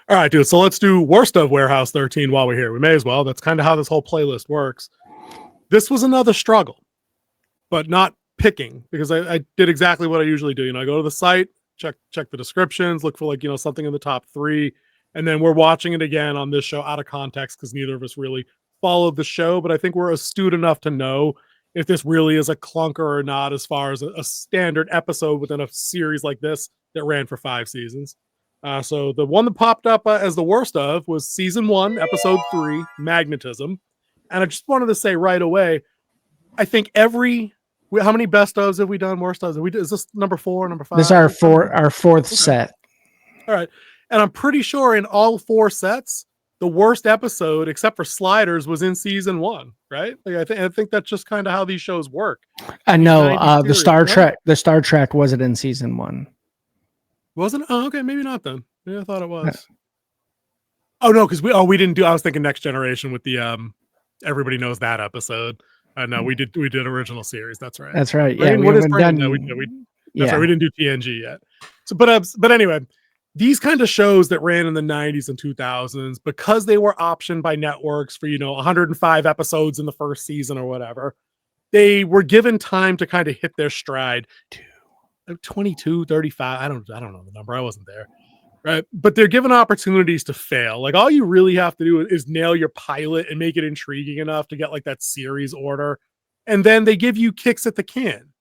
All right, dude. So let's do worst of Warehouse 13 while we're here. We may as well. That's kind of how this whole playlist works. This was another struggle, but not picking, because I did exactly what I usually do. I go to the site, check the descriptions, look for like, something in the top 3, and then we're watching it again on this show out of context because neither of us really followed the show, but I think we're astute enough to know if this really is a clunker or not as far as a standard episode within a series like this that ran for 5 seasons. So the one that popped up as the worst of was season 1, episode 3, Magnetism. And I just wanted to say right away, I think how many best ofs have we done? Worst ofs? Is this number 4, number 5? This is our fourth set. All right. And I'm pretty sure in all 4 sets, the worst episode, except for Sliders, was in season 1, right? Like I think that's just kind of how these shows work. No, the Star Trek wasn't in season 1. Wasn't it? Oh, okay, maybe not then. Yeah, I thought it was. Oh no, because we didn't do. I was thinking Next Generation with the everybody knows that episode. No, we did original series. That's right. That's right. Yeah, what is done? No, that's right. We didn't do TNG yet. So, but anyway, these kind of shows that ran in the 90s and 2000s, because they were optioned by networks for 105 episodes in the first season or whatever, they were given time to kind of hit their stride. 22, 35. I don't know the number. I wasn't there. Right. But they're given opportunities to fail. Like all you really have to do is nail your pilot and make it intriguing enough to get like that series order. And then they give you kicks at the can.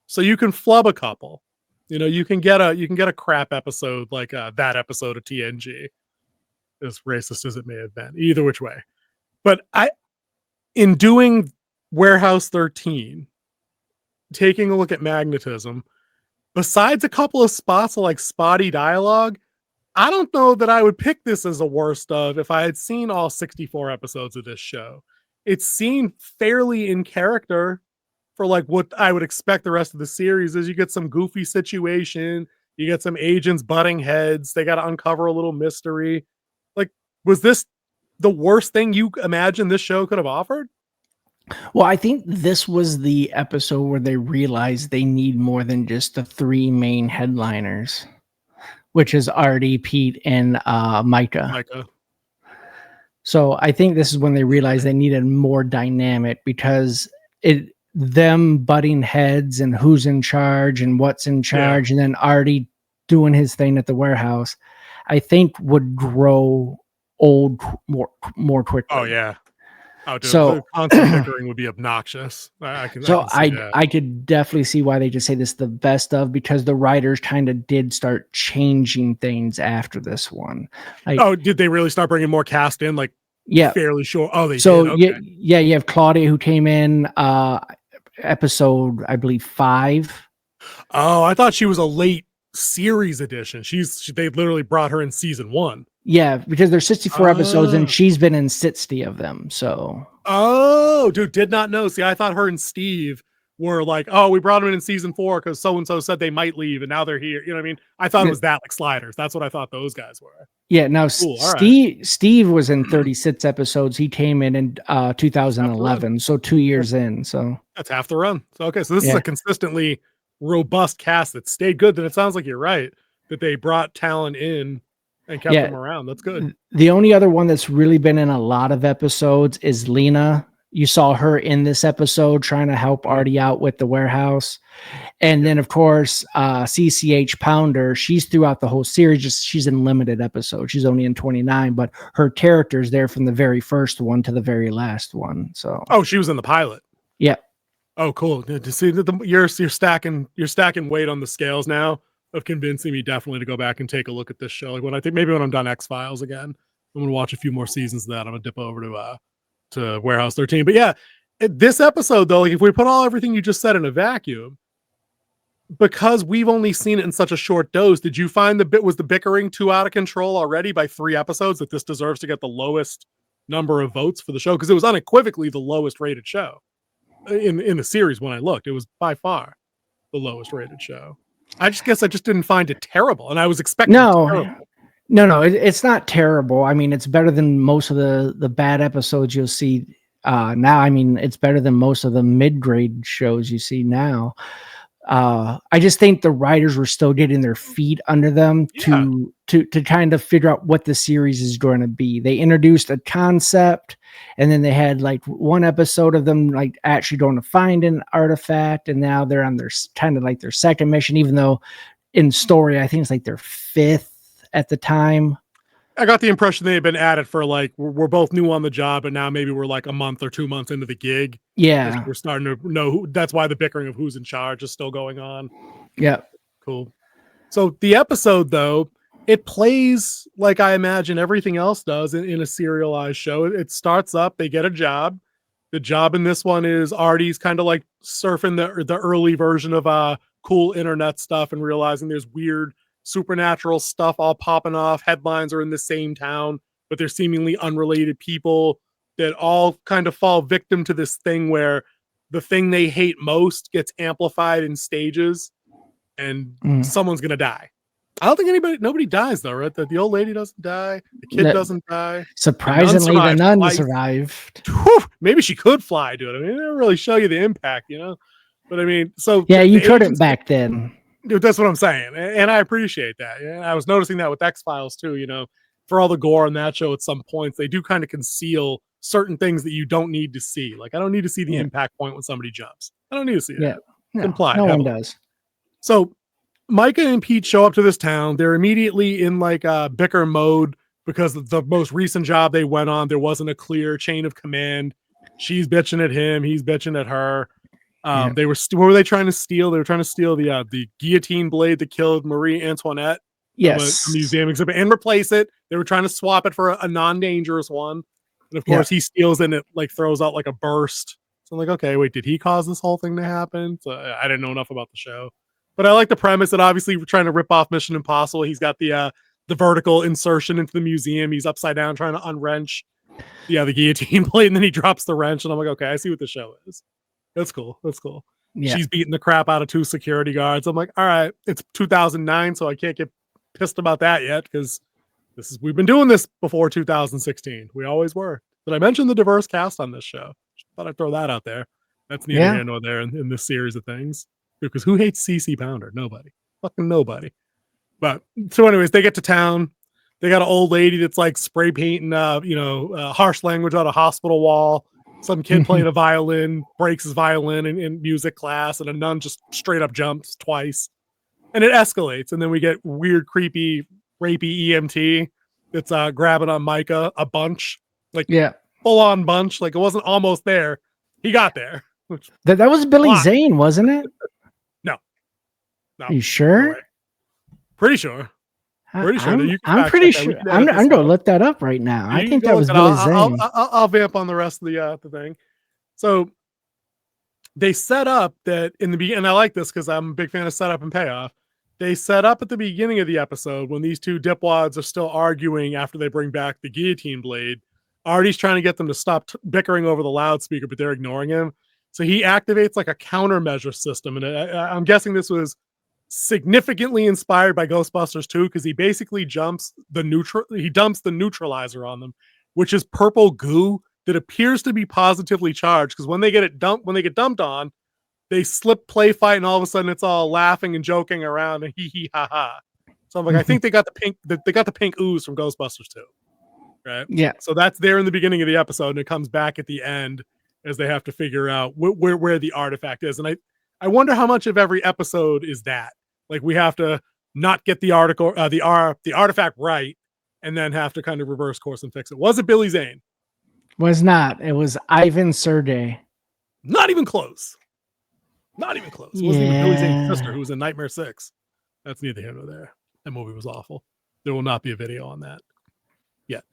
So you can flub a couple. You can get a crap episode like that episode of TNG. As racist as it may have been. Either which way. But in doing Warehouse 13, taking a look at Magnetism, besides a couple of spots of like spotty dialogue, I don't know that I would pick this as a worst of if I had seen all 64 episodes of this show. It seemed fairly in character for like what I would expect the rest of the series is. You get some goofy situation, you get some agents butting heads, they got to uncover a little mystery. Like, was this the worst thing you imagine this show could have offered? Well, I think this was the episode where they realized they need more than just the 3 main headliners, which is Artie, Pete, and Micah. So I think this is when they realized they needed more dynamic, because them butting heads and who's in charge and what's in charge, and then Artie doing his thing at the warehouse, I think would grow old more quickly. Oh yeah. Oh, dude, so constant bickering would be obnoxious. I could definitely see why they just say this is the best of, because the writers kind of did start changing things after this one. Like, did they really start bringing more cast in? Like, fairly sure. Oh, they did. Okay. You have Claudia, who came in episode, I believe, 5. Oh, I thought she was a late series edition. They literally brought her in season 1. Yeah, because there's 64 episodes and she's been in 60 of them. So, dude, did not know. See, I thought her and Steve were like, we brought them in season 4 because so and so said they might leave and now they're here. You know what I mean? I thought it was that, like Sliders. That's what I thought those guys were. Yeah. Now, cool. Steve was in 36 episodes. He came in 2011, so 2 years in. So that's half the run. So okay, so this is a consistently robust cast that stayed good. Then it sounds like you're right that they brought talent in and kept them around. That's good. The only other one that's really been in a lot of episodes is Lena. You saw her in this episode trying to help Artie out with the warehouse. And then, of course, CCH Pounder, she's throughout the whole series. Just she's in limited episodes. She's only in 29, but her character's there from the very first one to the very last one. So, she was in the pilot. Yeah. Oh, cool. To see that you're stacking weight on the scales now of convincing me definitely to go back and take a look at this show. Like when I'm done X-Files again, I'm gonna watch a few more seasons of that. I'm gonna dip over to Warehouse 13. But yeah, this episode though, like if we put everything you just said in a vacuum, because we've only seen it in such a short dose, did you find was the bickering too out of control already by 3 episodes that this deserves to get the lowest number of votes for the show? Because it was unequivocally the lowest rated show in the series. When I looked, it was by far the lowest rated show. I guess I just didn't find it terrible, and I was expecting terrible. No, it's not terrible. I mean, it's better than most of the bad episodes you'll see now. I mean, it's better than most of the mid-grade shows you see now. I just think the writers were still getting their feet under them to kind of figure out what the series is going to be. They introduced a concept, and then they had like one episode of them like actually going to find an artifact, and now they're on their kind of like their second mission, even though in story I think it's like their fifth at the time. I got the impression they had been at it for like, we're both new on the job, and now maybe we're like a month or 2 months into the gig. Yeah. We're starting to know that's why the bickering of who's in charge is still going on. Yeah. Cool. So the episode, though, it plays like I imagine everything else does in a serialized show. It starts up, they get a job. The job in this one is Artie's kind of like surfing the early version of cool internet stuff and realizing there's weird supernatural stuff all popping off. Headlines are in the same town, but they're seemingly unrelated people that all kind of fall victim to this thing where the thing they hate most gets amplified in stages, and someone's gonna die. I don't think nobody dies though, right? The old lady doesn't die, the kid doesn't die. Surprisingly, the nun survived. Maybe she could fly, dude. I mean, they don't really show you the impact, you know. But I mean, so yeah, you couldn't back then. Dude, that's what I'm saying, and I appreciate that. Yeah, I was noticing that with X-Files too. You know, for all the gore on that show, at some points they do kind of conceal certain things that you don't need to see. Like, I don't need to see the impact point when somebody jumps. I don't need to see that. No, implied. No one does. So Micah and Pete show up to this town. They're immediately in like bicker mode because the most recent job they went on, there wasn't a clear chain of command. She's bitching at him. He's bitching at her. They were what were they trying to steal? They were trying to steal the guillotine blade that killed Marie Antoinette. Yes, a museum exhibit, and replace it. They were trying to swap it for a non-dangerous one, and of course he steals it and it like throws out like a burst. So I'm like, okay, wait, did he cause this whole thing to happen? So I didn't know enough about the show, but I like the premise that obviously we're trying to rip off Mission Impossible. He's got the vertical insertion into the museum. He's upside down trying to unwrench the guillotine blade, and then he drops the wrench, and I'm like, okay, I see what the show is. That's cool. Yeah. She's beating the crap out of 2 security guards. I'm like, all right, it's 2009, so I can't get pissed about that yet because we've been doing this before 2016. We always were. But I mentioned the diverse cast on this show. Thought I'd throw that out there. That's neither here nor there in this series of things. Because who hates CC Pounder? Nobody. Fucking nobody. But so anyways, they get to town. They got an old lady that's like spray painting harsh language on a hospital wall. Some kid playing a violin breaks his violin in music class, and a nun just straight up jumps twice. And it escalates, and then we get weird, creepy, rapey EMT that's grabbing on Micah a bunch. Like, full on bunch. Like, it wasn't almost there. He got there. That was Billy Zane, wasn't it? No. Are you sure? Pretty sure. I'm pretty sure. I'm going to look that up right now. I think that was Billy Zane. I'll vamp on the rest of the thing. So they set up that in the beginning, and I like this because I'm a big fan of setup and payoff. They set up at the beginning of the episode when these two dipwads are still arguing after they bring back the guillotine blade. Artie's trying to get them to stop bickering over the loudspeaker, but they're ignoring him. So he activates like a countermeasure system. And I'm guessing this was significantly inspired by Ghostbusters 2 because he basically dumps the neutralizer on them, which is purple goo that appears to be positively charged because when they get dumped on, they slip, play, fight, and all of a sudden it's all laughing and joking around and hee hee ha ha. So I'm like, I think they got the pink ooze from Ghostbusters 2. Right? Yeah. So that's there in the beginning of the episode, and it comes back at the end as they have to figure out where the artifact is. And I wonder how much of every episode is that. Like, we have to not get the artifact right, and then have to kind of reverse course and fix it. Was it Billy Zane? Was not. It was Ivan Sergey. Not even close. It wasn't even Billy Zane's sister, who was in Nightmare 6. That's neither here nor there. That movie was awful. There will not be a video on that yet.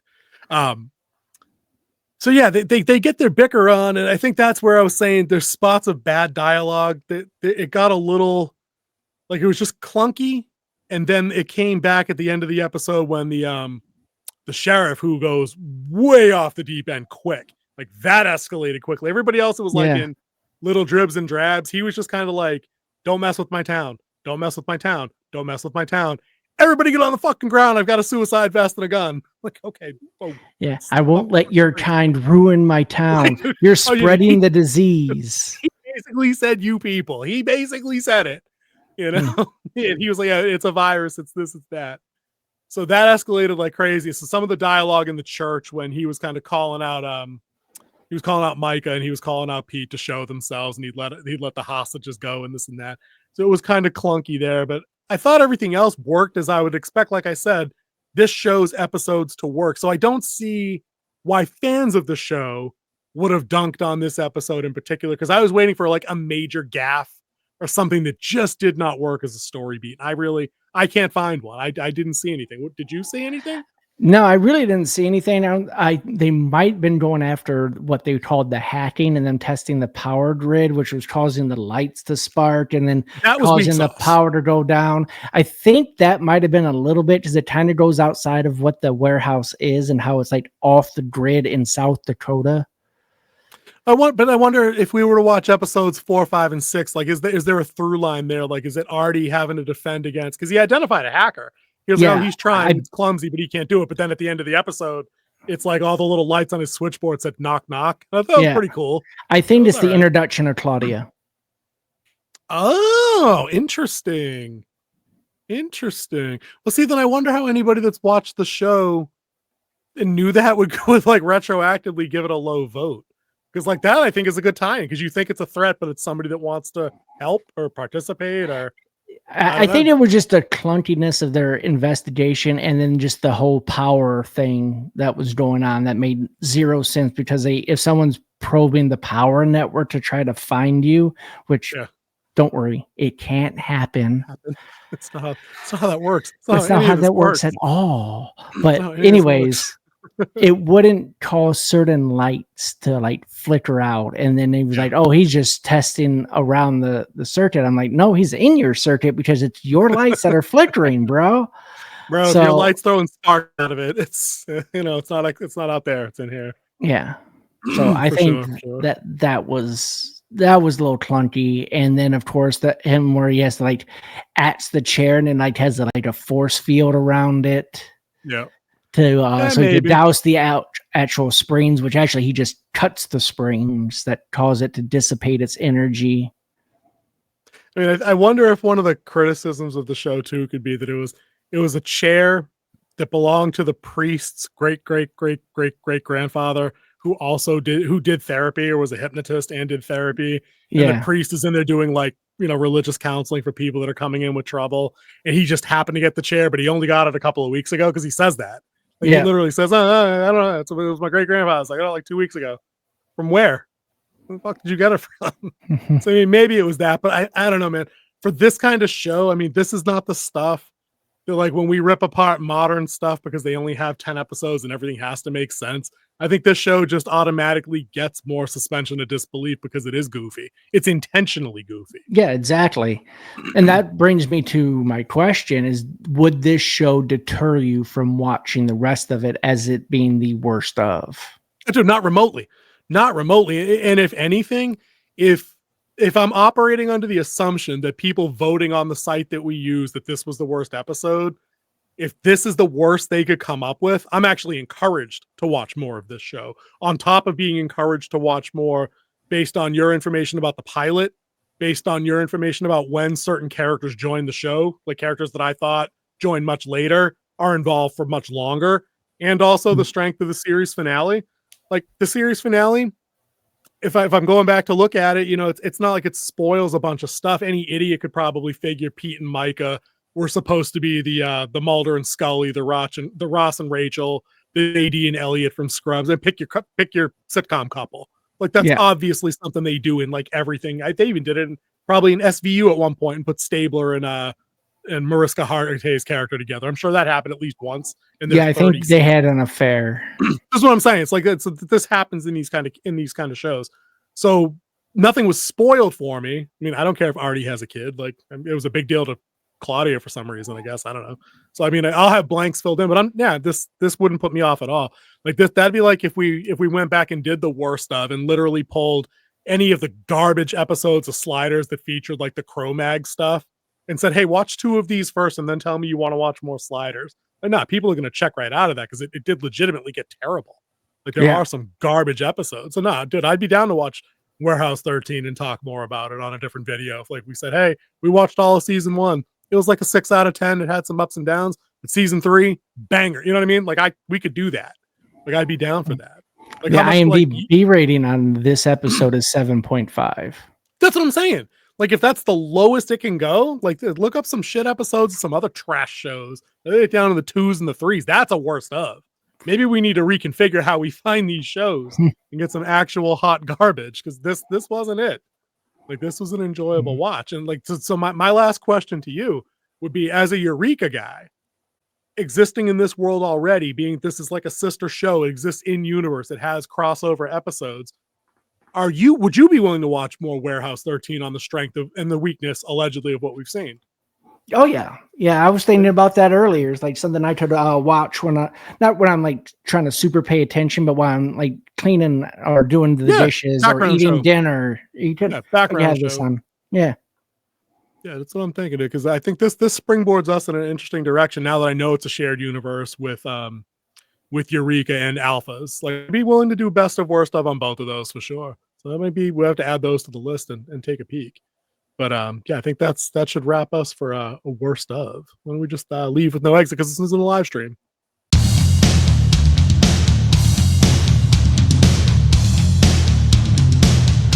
So yeah, they get their bicker on, and I think that's where I was saying there's spots of bad dialogue that it got a little like it was just clunky, and then it came back at the end of the episode when the sheriff, who goes way off the deep end quick, like that escalated quickly. Everybody else, it was like in little dribs and drabs. He was just kind of like, don't mess with my town. Don't mess with my town. Don't mess with my town. Everybody get on the fucking ground. I've got a suicide vest and a gun. Like, okay. Oh, yeah, I won't let your kind ruin my town. You're spreading the disease. He basically said, you people. He basically said it. you know. And he was like, yeah, it's a virus, it's this, it's that. So that escalated like crazy. So some of the dialogue in the church when he was kind of calling out Micah and he was calling out Pete to show themselves, and he'd let the hostages go and this and that. So it was kind of clunky there, but I thought everything else worked as I would expect. Like I said, this show's episodes to work. So I don't see why fans of the show would have dunked on this episode in particular, because I was waiting for like a major gaffe or something that just did not work as a story beat. I can't find one. I didn't see anything. Did you see anything? No, I really didn't see anything. They might have been going after what they called the hacking and then testing the power grid, which was causing the lights to spark and then causing the power to go down. I think that might have been a little bit, because it kind of goes outside of what the warehouse is and how it's like off the grid in South Dakota. I wonder if we were to watch episodes 4, 5, and 6, like, is there a through line there? Like, is it Artie having to defend against? Because he identified a hacker. He was like, oh, he's trying. It's clumsy, but he can't do it. But then at the end of the episode, it's like all the little lights on his switchboard said knock, knock. I thought that was pretty cool. I think it's the introduction of Claudia. Oh, interesting. Interesting. Well, see, then I wonder how anybody that's watched the show and knew that would go with like retroactively give it a low vote. Because like that, I think is a good tie-in, because you think it's a threat, but it's somebody that wants to help or participate or. I think it was just the clunkiness of their investigation, and then just the whole power thing that was going on that made zero sense, because if someone's probing the power network to try to find you, which don't worry, it can't happen. It's not how that works. It's not how that works at all. But anyways, it wouldn't cause certain lights to like flicker out, and then he was like, oh, he's just testing around the circuit. I'm like, no, he's in your circuit, because it's your lights that are flickering, bro. So, if your light's throwing spark out of it, it's it's not out there, it's in here. Yeah. So I think that was a little clunky. And then of course him where he has to like axe the chair and then like has like a force field around it. Yeah. So he could douse the actual springs, which actually he just cuts the springs that cause it to dissipate its energy. I mean, I wonder if one of the criticisms of the show too could be that it was a chair that belonged to the priest's great grandfather, who did therapy or was a hypnotist and did therapy. And the priest is in there doing like, religious counseling for people that are coming in with trouble. And he just happened to get the chair, but he only got it a couple of weeks ago, because he says that. Like, he literally says, I don't know. It was my great grandfather's. I got it like 2 weeks ago. From where? Where the fuck did you get it from? So I mean, maybe it was that, but I don't know, man. For this kind of show, I mean, this is not the stuff that, like, when we rip apart modern stuff because they only have 10 episodes and everything has to make sense. I think this show just automatically gets more suspension of disbelief because it is goofy. It's intentionally goofy. Yeah, exactly. And that brings me to my question is, would this show deter you from watching the rest of it as it being the worst of? Dude, not remotely. Not remotely. And if anything, if I'm operating under the assumption that people voting on the site that we use that this was the worst episode, if this is the worst they could come up with, I'm actually encouraged to watch more of this show, on top of being encouraged to watch more based on your information about the pilot, based on your information about when certain characters joined the show, like characters that I thought joined much later are involved for much longer, and also the strength of the series finale. Like the series finale, if I'm going back to look at it, it's not like it spoils a bunch of stuff. Any idiot could probably figure Pete and Micah were supposed to be the Mulder and Scully, the Ross and Rachel, the AD and Elliot from Scrubs, and pick your sitcom couple. Like that's obviously something they do in like everything. They even did it probably in SVU at one point and put Stabler and Mariska Hargitay's character together. I'm sure that happened at least once. I think they had an affair. That's what I'm saying. It's like this happens in these kind of shows. So nothing was spoiled for me. I mean, I don't care if Artie has a kid. Like, it was a big deal to Claudia for some reason, I guess. I don't know. So I mean, I'll have blanks filled in, but this wouldn't put me off at all. Like that'd be like if we went back and did the worst of and literally pulled any of the garbage episodes of Sliders that featured like the Cro-Mag stuff and said, hey, watch 2 of these first and then tell me you want to watch more Sliders. Like, nah, people are going to check right out of that because it did legitimately get terrible. Like there are some garbage episodes. So dude, I'd be down to watch Warehouse 13 and talk more about it on a different video. If, like, we said, hey, we watched all of season 1. It was like a 6 out of 10. It had some ups and downs. But season 3, banger. You know what I mean? Like, we could do that. Like, I'd be down for that. Like, the how much, IMDb rating on this episode is 7.5. That's what I'm saying. Like, if that's the lowest it can go, like, look up some shit episodes, some other trash shows. They get down to the 2s and the 3s. That's a worst of. Maybe we need to reconfigure how we find these shows and get some actual hot garbage, because this wasn't it. Like, this was an enjoyable watch. And like, so my last question to you would be, as a Eureka guy, existing in this world already, being this is like a sister show, it exists in universe, it has crossover episodes. Would you be willing to watch more Warehouse 13 on the strength of and the weakness allegedly of what we've seen? Oh yeah. I was thinking about that earlier. It's like something I could watch not when I'm like trying to super pay attention, but when I'm like cleaning or doing the dishes or eating dinner. You could background have this on. Yeah, that's what I'm thinking, because I think this springboards us in an interesting direction. Now that I know it's a shared universe with Eureka and Alphas, like, I'd be willing to do best of worst of on both of those for sure. So that might be, we'll have to add those to the list and take a peek. But I think that should wrap us for a worst of. Why don't we just leave with no exit, because this isn't a live stream.